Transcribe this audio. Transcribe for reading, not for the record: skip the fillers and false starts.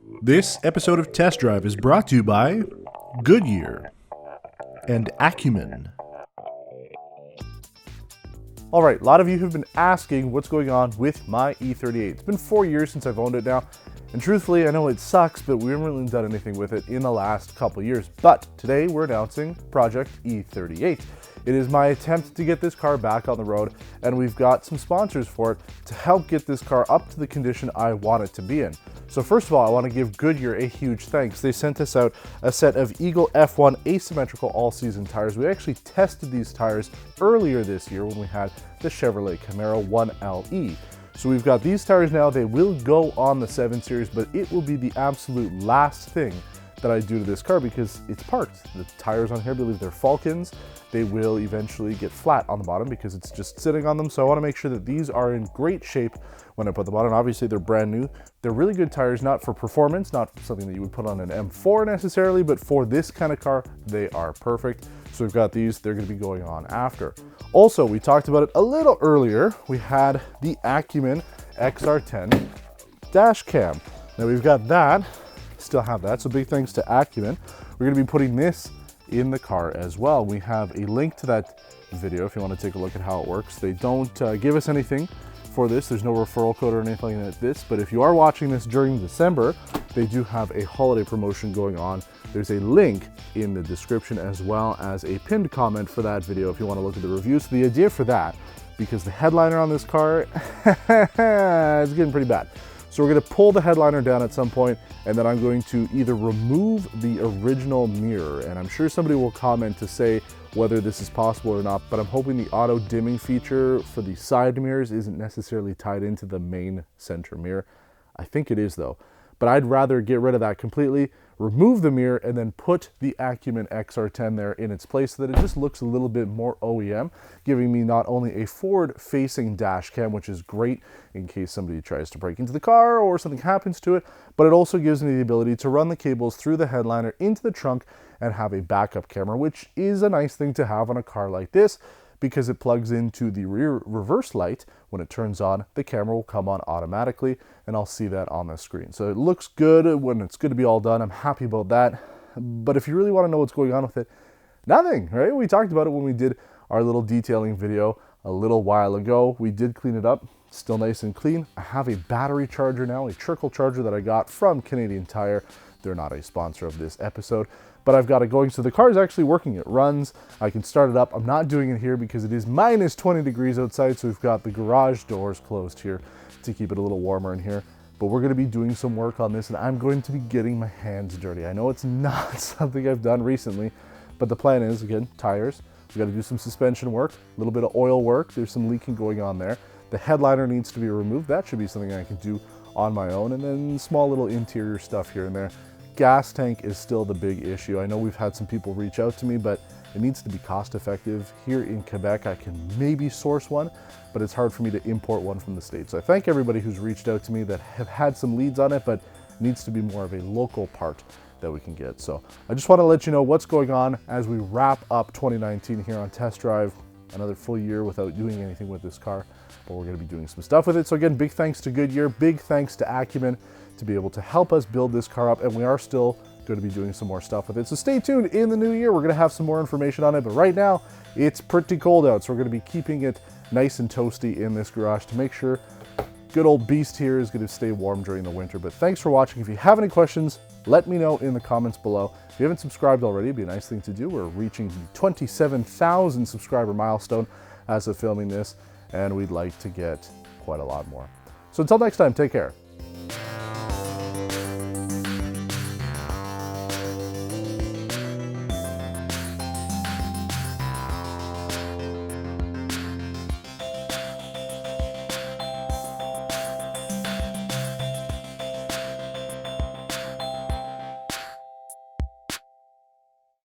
This episode of Test Drive is brought to you by Goodyear and Acumen. Alright, a lot of you have been asking what's going on with my E38. It's been 4 years since I've owned it now, and truthfully, I know it sucks, but we haven't really done anything with it in the last couple years. But today we're announcing Project E38. It is my attempt to get this car back on the road, and we've got some sponsors for it to help get this car up to the condition I want it to be in. So first of all, I want to give Goodyear a huge thanks. They sent us out a set of Eagle F1 asymmetrical all-season tires. We actually tested these tires earlier this year when we had the Chevrolet Camaro 1LE. So we've got these tires now. They will go on the 7 Series, but it will be the absolute last thing that I do to this car because it's parked. The tires on here, I believe they're Falcons. They will eventually get flat on the bottom because it's just sitting on them. So I want to make sure that these are in great shape when I put them on. And obviously they're brand new. They're really good tires, not for performance, not something that you would put on an M4 necessarily, but for this kind of car, they are perfect. So we've got these, they're going to be going on after. Also, we talked about it a little earlier. We had the Acumen XR10 dash cam. Now we've got that, still have that. So big thanks to Acumen. We're going to be putting this in the car as well. We have a link to that video if you want to take a look at how it works. They don't give us anything for this. There's no referral code or anything like this, but if you are watching this during December, they do have a holiday promotion going on. There's a link in the description as well as a pinned comment for that video if you want to look at the reviews. So the idea for that, because the headliner on this car is getting pretty bad. So we're going to pull the headliner down at some point, and then I'm going to either remove the original mirror, and I'm sure somebody will comment to say whether this is possible or not, but I'm hoping the auto dimming feature for the side mirrors isn't necessarily tied into the main center mirror. I think it is though, but I'd rather get rid of that completely, remove the mirror, and then put the Acumen XR10 there in its place so that it just looks a little bit more OEM, giving me not only a forward-facing dash cam, which is great in case somebody tries to break into the car or something happens to it, but it also gives me the ability to run the cables through the headliner into the trunk and have a backup camera, which is a nice thing to have on a car like this because it plugs into the rear reverse light. When it turns on, the camera will come on automatically, and I'll see that on the screen. So it looks good when it's good to be all done. I'm happy about that. But if you really want to know what's going on with it, nothing, right? We talked about it when we did our little detailing video a little while ago. We did clean it up, still nice and clean. I have a battery charger now, a trickle charger that I got from Canadian Tire. They're not a sponsor of this episode, but I've got it going. So the car is actually working. It runs. I can start it up. I'm not doing it here because it is minus 20 degrees outside. So we've got the garage doors closed here to keep it a little warmer in here. But we're going to be doing some work on this, and I'm going to be getting my hands dirty. I know it's not something I've done recently, but the plan is, again, tires. We've got to do some suspension work, a little bit of oil work. There's some leaking going on there. The headliner needs to be removed. That should be something I can do on my own. And then small little interior stuff here and there. Gas tank is still the big issue. I know we've had some people reach out to me, but it needs to be cost effective. Here in Quebec, I can maybe source one, but it's hard for me to import one from the States. So I thank everybody who's reached out to me that have had some leads on it, but it needs to be more of a local part that we can get. So I just want to let you know what's going on as we wrap up 2019 here on Test Drive. Another full year without doing anything with this car, but we're going to be doing some stuff with it. So again, big thanks to Goodyear, big thanks to Acumen to be able to help us build this car up, and we are still going to be doing some more stuff with it. So stay tuned. In the new year, we're going to have some more information on it, but right now it's pretty cold out, so we're going to be keeping it nice and toasty in this garage to make sure good old beast here is going to stay warm during the winter. But thanks for watching. If you have any questions, let me know in the comments below. If you haven't subscribed already, it'd be a nice thing to do. We're reaching the 27,000 subscriber milestone as of filming this, and we'd like to get quite a lot more. So until next time, take care.